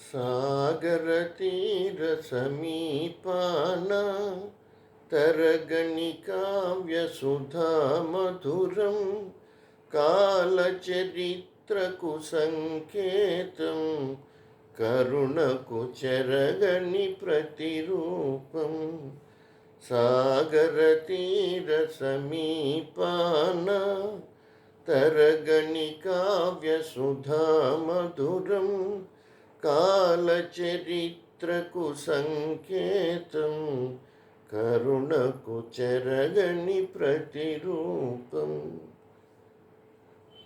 సాగర తీర సమీపాన తరగని కావ్య సుధా మధురం కాలచరిత్రకు సంకేతం కరుణకు చెరగని ప్రతిరూపం. సాగర తీర సమీపాన తరగని కావ్య సుధా మధురం కాలచరిత్రకు సంకేతం కరుణకు చెరగని ప్రతిరూపం.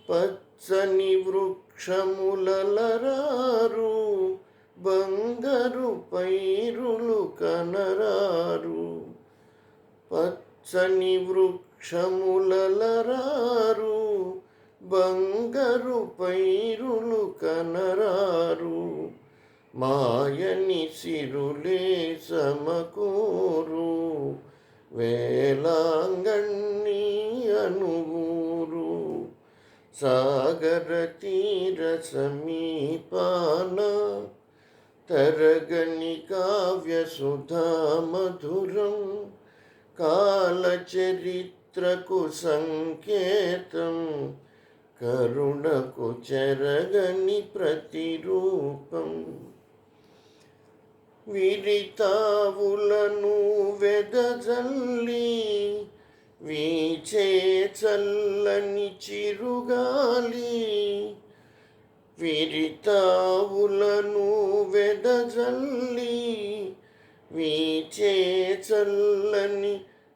పచ్చని వృక్షములలరారు బంగారు పైరులు కనరారు. పచ్చని వృక్షములలరారు బంగారు పైరులు కనరారు. మాయని సిరులే సమకూరు వేలాంగణి అనుగూరు. సాగర తీర సమీపాన తరగని కావ్య సుధా మధురం కాలచరిత్రకు సంకేతం కరుణకు చెరగని ప్రతిరూపం. విరితావులను వెదజల్లి వీచే చల్లని చిరుగాలి. విరితావులను వెదజల్లి వీచే చల్లని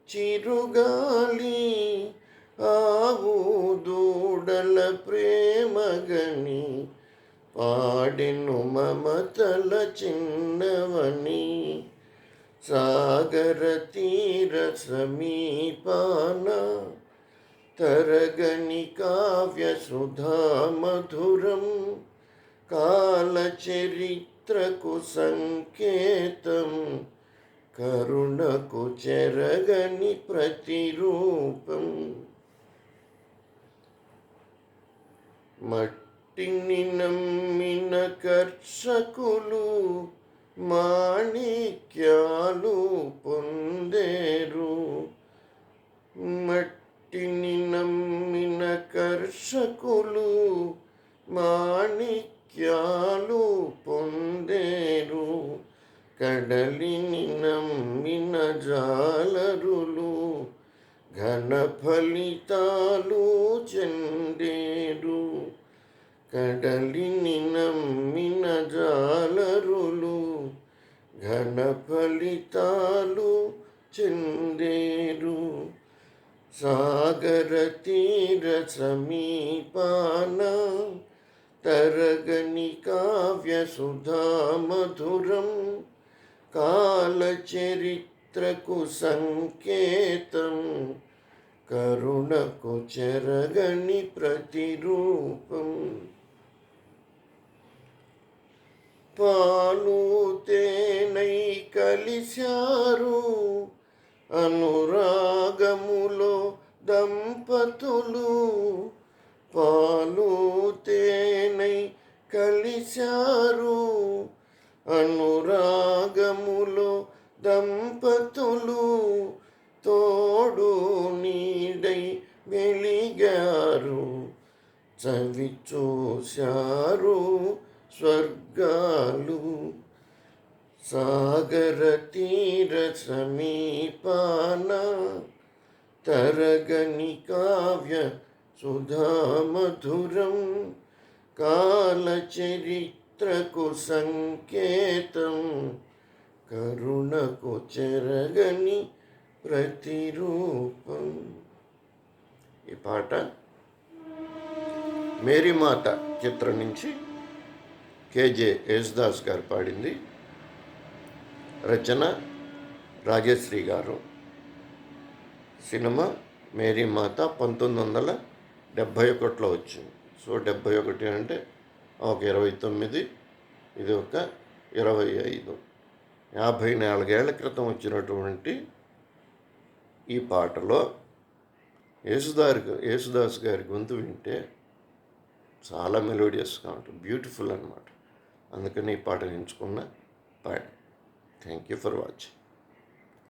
చిరుగాలి. ఆవు దూడల ప్రేమగని పాడెను మమతల చిన్నవని. సాగర తీర సమీపాన తరగని కావ్య సుధా మధురం కాలచరిత్రకు సంకేతం కరుణకు చెరగని ప్రతిరూపం. మట్టిని నమ్మిన కర్షకులు మాణిక్యాలు పొందేరు. మట్టిని నమ్మిన కర్షకులు మాణిక్యాలు పొందేరు. కడలిని నమ్మిన జాలరులు ఘన ఫలితాలు చెందేరు. కడలిని నమ్మిన జాలరులు ఘన ఫలితాలు చెందేరు. సాగర తీర సమీపాన తరగని కావ్య సుధా మధురం కాలచరిత్రకు సంకేతం కరుణకు చెరగని ప్రతిరూపం. పాలు తేనై కలిశారు అనురాగములో దంపతులు. పాలు తేనై కలిశారు అనురాగములో దంపతులు. తోడు నీడై వెలిగారు చవి చూశారు స్వర్గాలు. సాగర తీర సమీపాన తరగని కావ్య సుధా మధురం కాలచరిత్రకు సంకేతం కరుణకు చెరగని ప్రతిరూపం. ఈ పాట మేరీమాత చిత్రం నుంచి కేజే యేసుదాస్ గారు పాడింది. రచన రాజశ్రీ గారు. సినిమా మేరీమాత 1971లో వచ్చింది. సో 71 అంటే ఒక 29, ఇది ఒక 25, 54 క్రితం వచ్చినటువంటి ఈ పాటలో యేసుదాస్ గారి గొంతు వింటే చాలా మెలోడియస్గా ఉంటుంది, బ్యూటిఫుల్ అన్నమాట. అందుకని ఈ పాట ఎంచుకున్న పాట. Thank you for watching.